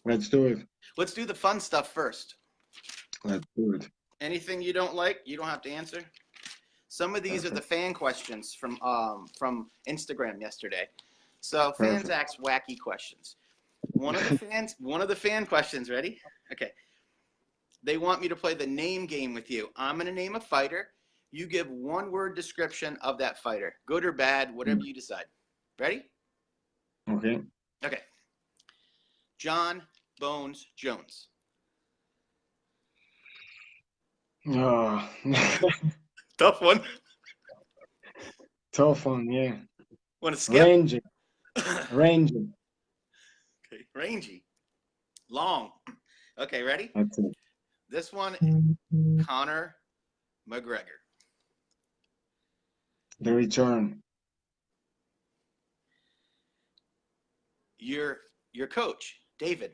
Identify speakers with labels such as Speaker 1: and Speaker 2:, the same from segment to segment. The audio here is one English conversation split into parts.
Speaker 1: Let's do it.
Speaker 2: Let's do the fun stuff first.
Speaker 1: Let's do it.
Speaker 2: Anything you don't like, you don't have to answer. Some of these are the
Speaker 1: Perfect.
Speaker 2: fan questions from Instagram yesterday. So fans
Speaker 1: Perfect.
Speaker 2: ask wacky questions. One of the fan questions. Ready? Okay. They want me to play the name game with you. I'm gonna name a fighter. You give one word description of that fighter, good or bad, whatever you decide. Ready?
Speaker 1: Okay.
Speaker 2: Okay. John Bones Jones.
Speaker 1: Oh,
Speaker 2: Tough one.
Speaker 1: tough one. Yeah.
Speaker 2: Want to skip?
Speaker 1: Rangy. Rangy.
Speaker 2: Okay. Rangy. Long. Okay, ready?
Speaker 1: That's it.
Speaker 2: This one, Conor McGregor.
Speaker 1: The return.
Speaker 2: Your your coach, David.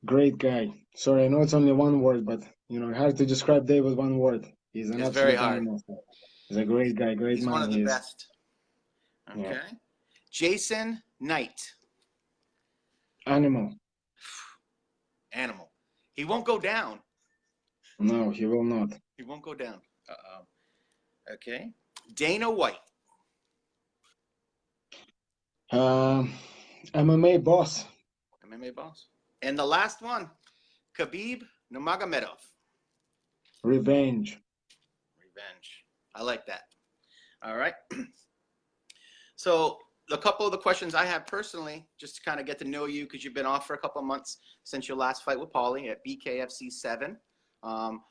Speaker 1: Great guy. Sorry, I know it's only one word, but hard to describe Dave with one word. He's an
Speaker 2: It's very
Speaker 1: absolute
Speaker 2: hard.
Speaker 1: animal. He's a great guy, great
Speaker 2: He's one
Speaker 1: man.
Speaker 2: of the
Speaker 1: He is.
Speaker 2: best.
Speaker 1: Yeah.
Speaker 2: Okay. Jason Knight.
Speaker 1: Animal.
Speaker 2: Animal. He won't go down.
Speaker 1: No, he will not.
Speaker 2: He won't go down. Okay. Dana White.
Speaker 1: Um, MMA boss.
Speaker 2: MMA boss. And the last one, Khabib Nurmagomedov.
Speaker 1: Revenge.
Speaker 2: Revenge. I like that. All right. So a couple of the questions I have personally, just to kind of get to know you, because you've been off for a couple of months since your last fight with Paulie at BKFC 7. Um,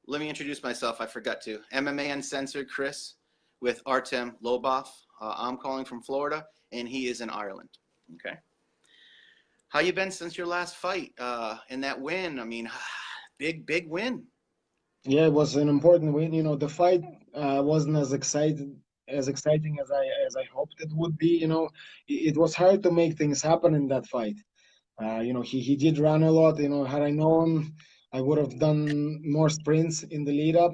Speaker 2: Let me introduce myself. I forgot to. MMA Uncensored Chris with Artem LOBOV. I'm calling from Florida, and he is in Ireland. Okay. How you been since your last fight and that win? I mean, big win.
Speaker 1: Yeah, it was an important win. The fight wasn't as exciting as I hoped it would be. It was hard to make things happen in that fight. He did run a lot. Had I known, I would have done more sprints in the lead up.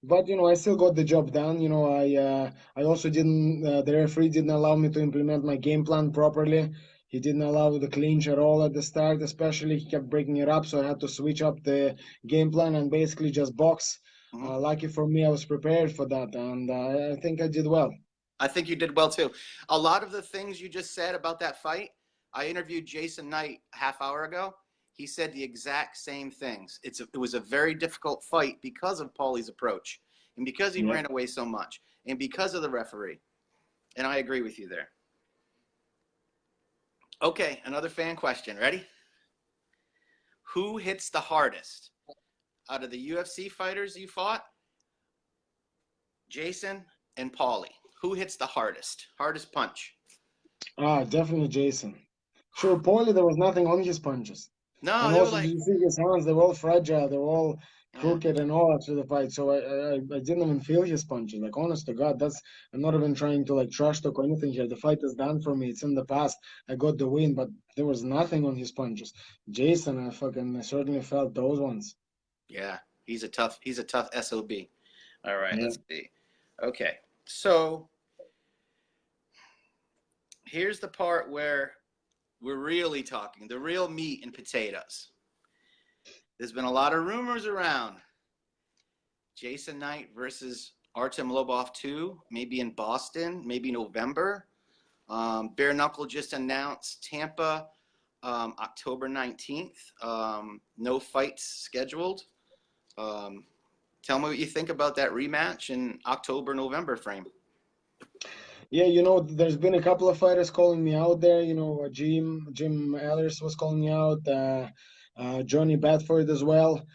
Speaker 1: But I still got the job done. I also didn't. The referee didn't allow me to implement my game plan properly. He didn't allow the clinch at all at the start, especially. He kept breaking it up, so I had to switch up the game plan and basically just box.
Speaker 2: Mm-hmm.
Speaker 1: Lucky for me, I was prepared for that, and I think I did well.
Speaker 2: I think you did well too. A lot of the things you just said about that fight, I interviewed Jason Knight a half hour ago. He said the exact same things. It was a very difficult fight because of Paulie's approach and because he
Speaker 1: Yeah.
Speaker 2: ran away so much and because of the referee. And I agree with you there. Okay, another fan question. Ready? Who hits the hardest out of the UFC fighters you fought? Jason and Paulie. Who hits the hardest? Hardest punch?
Speaker 1: Definitely Jason. Sure, Paulie, there was nothing on his punches.
Speaker 2: No,
Speaker 1: And
Speaker 2: they were
Speaker 1: also, did
Speaker 2: like,
Speaker 1: you see his hands? They were all fragile. They were all
Speaker 2: yeah.
Speaker 1: crooked and all after the fight. So I didn't even feel his punches. Like, honest to God, I'm not even trying to like trash talk or anything here. The fight is done for me. It's in the past. I got the win, but there was nothing on his punches. Jason, I certainly felt those ones.
Speaker 2: Yeah, he's a tough SOB. All right,
Speaker 1: Yeah.
Speaker 2: let's see. Okay, so here's the part where we're really talking, the real meat and potatoes. There's been a lot of rumors around. Jason Knight versus Artem Lobov 2, maybe in Boston, maybe November. Bare Knuckle just announced Tampa, October 19th. No fights scheduled. Um, Tell me what you think about that rematch in October, November frame.
Speaker 1: Yeah, there's been a couple of fighters calling me out there. Jim Ellers was calling me out. Johnny Bedford as well.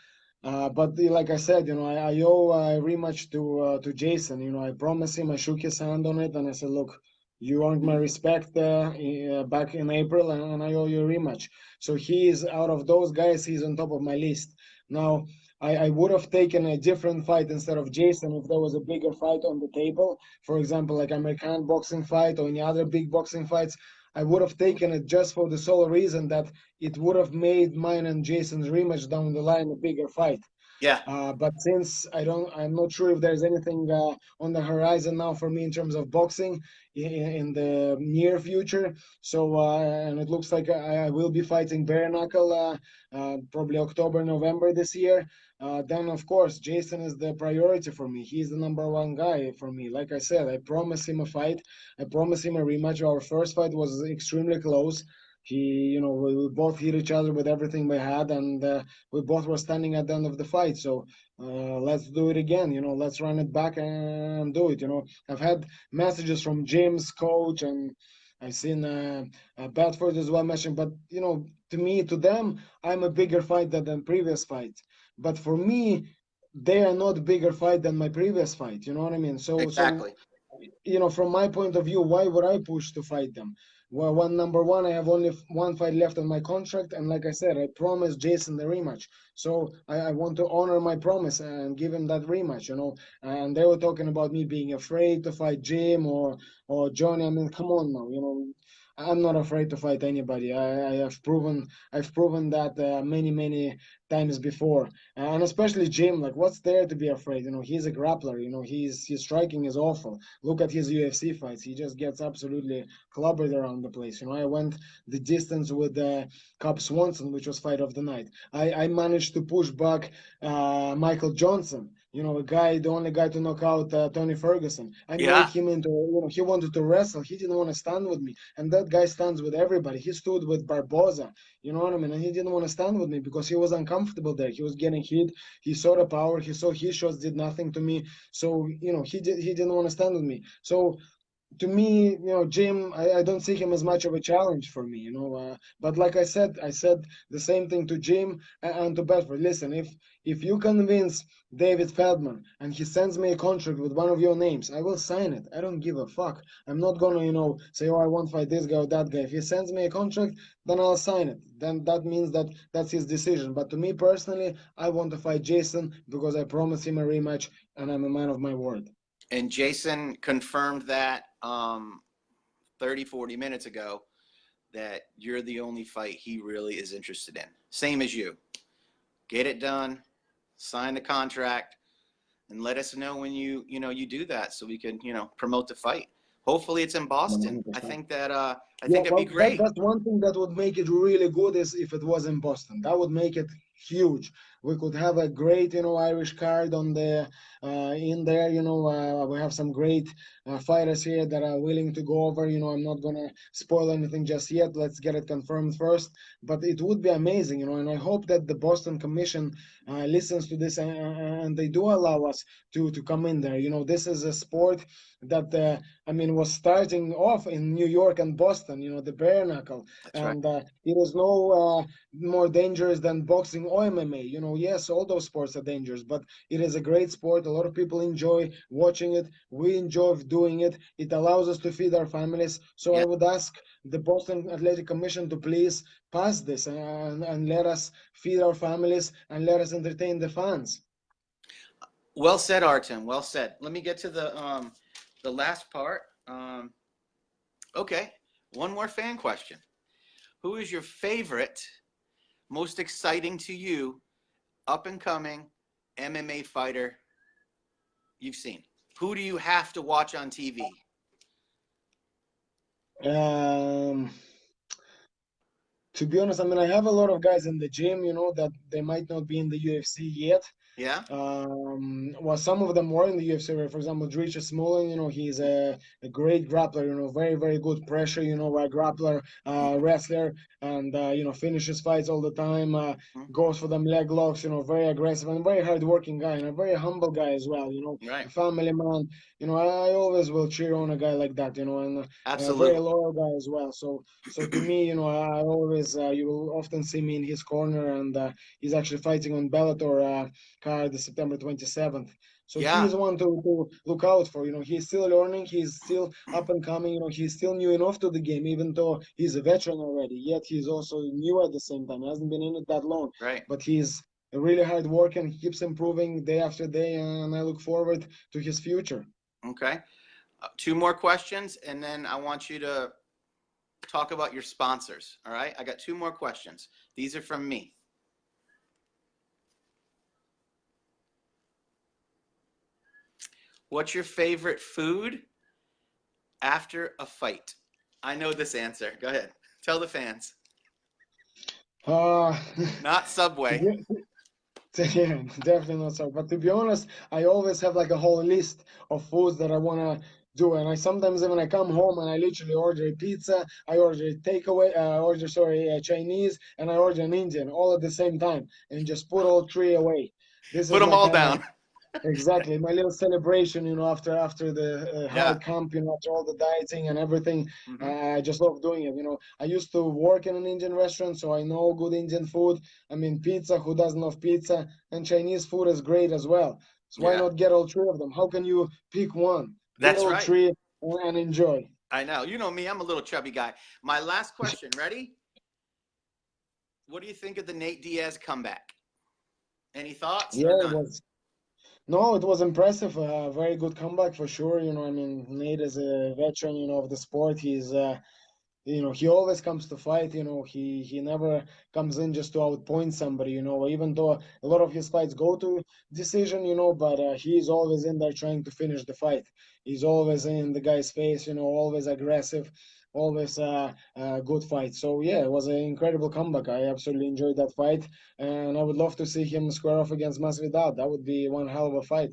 Speaker 1: But like I said, I owe a rematch to Jason. I promised him. I shook his hand on it, and I said, "Look, you earned my respect back in April, and I owe you a rematch." So he is out of those guys. He's on top of my list. Now, I would have taken a different fight instead of Jason if there was a bigger fight on the table. For example, like American boxing fight or any other big boxing fights. I would have taken it just for the sole reason that it would have made mine and Jason's rematch down the line a bigger fight.
Speaker 2: Yeah.
Speaker 1: But since I'm not sure if there's anything on the horizon now for me in terms of boxing in the near future. So and it looks like I will be fighting bare knuckle probably October, November this year. Then of course Jason is the priority for me. He's the number one guy for me. Like I said, I promised him a fight. I promised him a rematch. Our first fight was extremely close. We both hit each other with everything we had, and we both were standing at the end of the fight. So let's do it again. Let's run it back and do it. I've had messages from Jim's coach, and I've seen Bedford as well mentioned. But to me, to them, I'm a bigger fighter than previous fights. But for me, they are not bigger fight than my previous fight. You know what I mean? So
Speaker 2: Exactly.
Speaker 1: from my point of view, why would I push to fight them? Well, number one, I have only one fight left on my contract, and like I said, I promised Jason the rematch. So I want to honor my promise and give him that rematch. And they were talking about me being afraid to fight Jim or Johnny. I mean, come on now. I'm not afraid to fight anybody. I've proven that many times before, and especially Jim. Like, what's there to be afraid? He's a grappler. His striking is awful. Look at his UFC fights. He just gets absolutely clobbered around the place. I went the distance with Cub Swanson, which was fight of the night. I managed to push back Michael Johnson. The only guy to knock out Tony Ferguson. I made
Speaker 2: Yeah.
Speaker 1: him into, he wanted to wrestle. He didn't want to stand with me. And that guy stands with everybody. He stood with Barboza. You know what I mean? And he didn't want to stand with me because he was uncomfortable there. He was getting hit. He saw the power. He saw his shots did nothing to me. So, he didn't want to stand with me. So to me, Jim, I don't see him as much of a challenge for me, but like I said the same thing to Jim and to Bedford. Listen, if you convince David Feldman and he sends me a contract with one of your names, I will sign it. I don't give a fuck. I'm not gonna, say, oh, I won't fight this guy or that guy. If he sends me a contract, then I'll sign it. Then that means that that's his decision. But to me personally, I want to fight Jason because I promised him a rematch and I'm a man of my word.
Speaker 2: And Jason confirmed that 30, 40 minutes ago that you're the only fight he really is interested in. Same as you. Get it done, sign the contract, and let us know when you do that so we can, promote the fight. Hopefully it's in Boston. I
Speaker 1: 100%.
Speaker 2: think that I
Speaker 1: Yeah,
Speaker 2: think that'd be
Speaker 1: well, that
Speaker 2: great.
Speaker 1: that's one thing that would make it really good is if it was in Boston. That would make it huge. We could have a great, Irish card on the in there. We have some great fighters here that are willing to go over. I'm not gonna spoil anything just yet. Let's get it confirmed first. But it would be amazing, and I hope that the Boston Commission listens to this and they do allow us to come in there. This is a sport that I mean, was starting off in New York and Boston, the bare knuckle.
Speaker 2: That's right.
Speaker 1: And it is no more dangerous than boxing or MMA. Yes, all those sports are dangerous, but it is a great sport. A lot of people enjoy watching it. We enjoy doing it. It allows us to feed our families. So I
Speaker 2: Yeah.
Speaker 1: would ask the Boston Athletic Commission to please pass this and let us feed our families and let us entertain the fans.
Speaker 2: Well said, Artem. Well said. Let me get to the last part. Okay. One more fan question. Who is your favorite, most exciting to you, up and coming MMA fighter you've seen? Who do you have to watch on TV?
Speaker 1: Um, to be honest, I mean, I have a lot of guys in the gym, that they might not be in the UFC yet.
Speaker 2: Yeah.
Speaker 1: Well, some of them were in the UFC. For example, Drisha Smolin, he's a great grappler, very, very good pressure, a grappler, wrestler, and, finishes fights all the time,
Speaker 2: Mm-hmm.
Speaker 1: goes for them leg locks, very aggressive and very hardworking guy and a very humble guy as well,
Speaker 2: Right.
Speaker 1: a family man. I always will cheer on a guy like that, and a very
Speaker 2: Absolutely.
Speaker 1: loyal guy as well. So to me, I always, you will often see me in his corner, and he's actually fighting on Bellator card September 27th. So he
Speaker 2: Yeah.
Speaker 1: is one to look out for. He's still learning. He's still up and coming. He's still new enough to the game, even though he's a veteran already. Yet he's also new at the same time. He hasn't been in it that long,
Speaker 2: Right.
Speaker 1: but he's a really hard worker and he keeps improving day after day. And I look forward to his future.
Speaker 2: Okay. Two more questions, and then I want you to talk about your sponsors. All right. I got two more questions. These are from me. What's your favorite food after a fight? I know this answer. Go ahead. Tell the fans.
Speaker 1: Uh,
Speaker 2: Not
Speaker 1: to
Speaker 2: Subway.
Speaker 1: be, yeah, definitely not so. But to be honest, I always have like a whole list of foods that I wanna do, and I sometimes when I come home and I literally order a pizza, I order a takeaway, order sorry a Chinese, and I order an Indian all at the same time, and just put all three away. This
Speaker 2: Put
Speaker 1: is
Speaker 2: them
Speaker 1: my
Speaker 2: all
Speaker 1: kind of
Speaker 2: down.
Speaker 1: exactly my little celebration, after the
Speaker 2: Yeah.
Speaker 1: hard camp, after all the dieting and everything.
Speaker 2: Hmm.
Speaker 1: I just love doing it. I used to work in an Indian restaurant, so I know good Indian food. I mean, pizza, who doesn't love pizza? And Chinese food is great as well. So why
Speaker 2: Yeah.
Speaker 1: not get all three of them? How can you pick one? Get
Speaker 2: That's
Speaker 1: all
Speaker 2: right.
Speaker 1: three and enjoy.
Speaker 2: I know. You know me. I'm a little chubby guy. My last question. Ready? What do you think of the Nate Diaz comeback? Any thoughts or
Speaker 1: Yeah, it
Speaker 2: none?
Speaker 1: was. No, it was impressive. Very good comeback for sure. I mean, Nate is a veteran, of the sport. He always comes to fight. He never comes in just to outpoint somebody. Even though a lot of his fights go to decision. But he's always in there trying to finish the fight. He's always in the guy's face. Always aggressive, always good fight. So yeah, it was an incredible comeback. I absolutely enjoyed that fight, and I would love to see him square off against Masvidal. That would be one hell of a fight.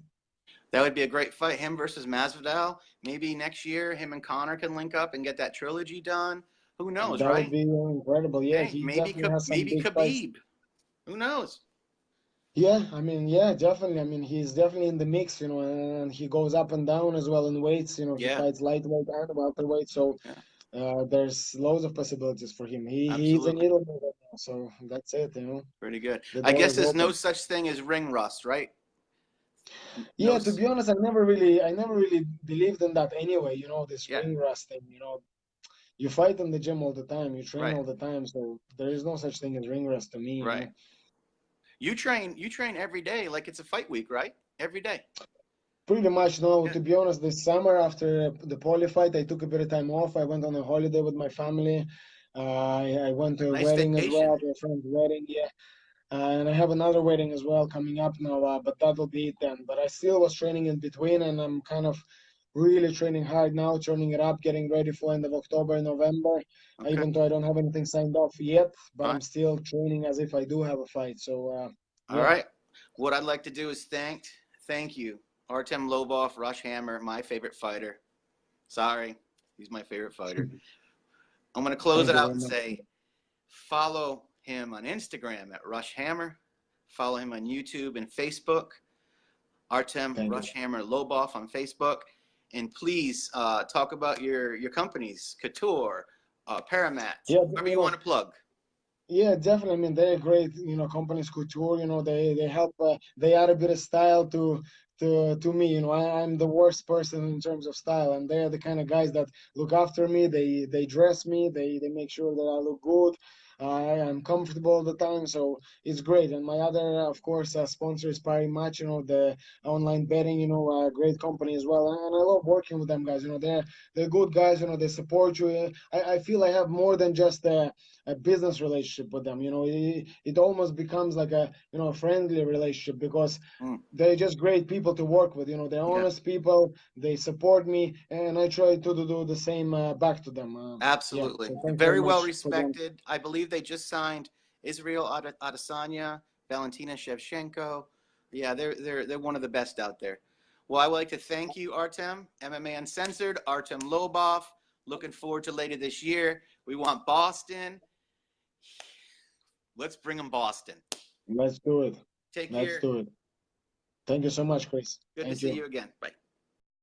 Speaker 2: That would be a great fight. Him versus Masvidal. Maybe next year, him and Connor can link up and get that trilogy done. Who knows,
Speaker 1: That would
Speaker 2: right?
Speaker 1: be incredible. Yeah,
Speaker 2: Hey,
Speaker 1: he
Speaker 2: maybe
Speaker 1: definitely has some
Speaker 2: maybe
Speaker 1: big fights.
Speaker 2: Khabib. Who knows?
Speaker 1: Yeah, I mean, yeah, definitely. I mean, he's definitely in the mix, and he goes up and down as well in weights. He
Speaker 2: Yeah,
Speaker 1: fights lightweight and welterweight, so
Speaker 2: yeah,
Speaker 1: there's loads of possibilities for him. He's a
Speaker 2: absolutely.
Speaker 1: needle mover now, so that's it.
Speaker 2: Pretty good.
Speaker 1: The
Speaker 2: I
Speaker 1: door
Speaker 2: guess
Speaker 1: is
Speaker 2: there's no
Speaker 1: open.
Speaker 2: such thing as ring rust, right? No.
Speaker 1: Yeah, to be honest, I never really believed in that anyway. This
Speaker 2: Yeah,
Speaker 1: ring rust thing. You fight in the gym all the time, you train
Speaker 2: right,
Speaker 1: all the time, so there is no such thing as ring rust to me.
Speaker 2: right. You train every day like it's a fight week, right? Every day.
Speaker 1: Pretty much no.
Speaker 2: Yeah.
Speaker 1: To be honest, this summer after the Poli fight, I took a bit of time off. I went on a holiday with my family. I went to a
Speaker 2: Nice
Speaker 1: wedding as
Speaker 2: vacation.
Speaker 1: well, to a friend's wedding. Yeah, and I have another wedding as well coming up now. But that'll be it then. But I still was training in between, and I'm kind of really training hard now, turning it up, getting ready for end of October, November.
Speaker 2: Okay.
Speaker 1: Even though I don't have anything signed off yet, but
Speaker 2: All
Speaker 1: I'm
Speaker 2: right.
Speaker 1: still training as if I do have a fight. So
Speaker 2: All
Speaker 1: yeah,
Speaker 2: right. What I'd like to do is thank you, Artem Lobov, Rush Hammer, my favorite fighter. Sorry, he's my favorite fighter. I'm going to close
Speaker 1: thank
Speaker 2: it
Speaker 1: you
Speaker 2: out
Speaker 1: very
Speaker 2: and
Speaker 1: much.
Speaker 2: say follow him on Instagram at Rush Hammer. Follow him on YouTube and Facebook, Artem
Speaker 1: Thank you.
Speaker 2: Rush Hammer Lobov on Facebook. And please talk about your companies, Couture, Paramat,
Speaker 1: Yeah,
Speaker 2: whoever you want to plug.
Speaker 1: Yeah, definitely. I mean, they're great, companies couture, they help, they add a bit of style to me. I'm the worst person in terms of style, and they're the kind of guys that look after me. They dress me, they make sure that I look good. I am comfortable all the time, so it's great. And my other, of course, sponsor is Rematch, the online betting, great company as well. And I love working with them guys. They're good guys. They support you. I feel I have more than just a business relationship with them. It almost becomes like a friendly relationship because
Speaker 2: Mm,
Speaker 1: they're just great people to work with. They're
Speaker 2: yeah.
Speaker 1: honest people. They support me, and I try to do the same back to them. Yeah.
Speaker 2: Absolutely.
Speaker 1: So thanks very
Speaker 2: Very well
Speaker 1: much for them.
Speaker 2: respected. I believe they just signed Israel Adesanya, Valentina Shevchenko. Yeah, they're one of the best out there. Well, I would like to thank you, Artem, MMA Uncensored, Artem Lobov. Looking forward to later this year. We want Boston. Let's bring them Boston.
Speaker 1: Let's do it.
Speaker 2: Take
Speaker 1: Let's
Speaker 2: care.
Speaker 1: do it. Thank you so much, Chris.
Speaker 2: Good to
Speaker 1: Thank
Speaker 2: see
Speaker 1: you.
Speaker 2: you again. Bye.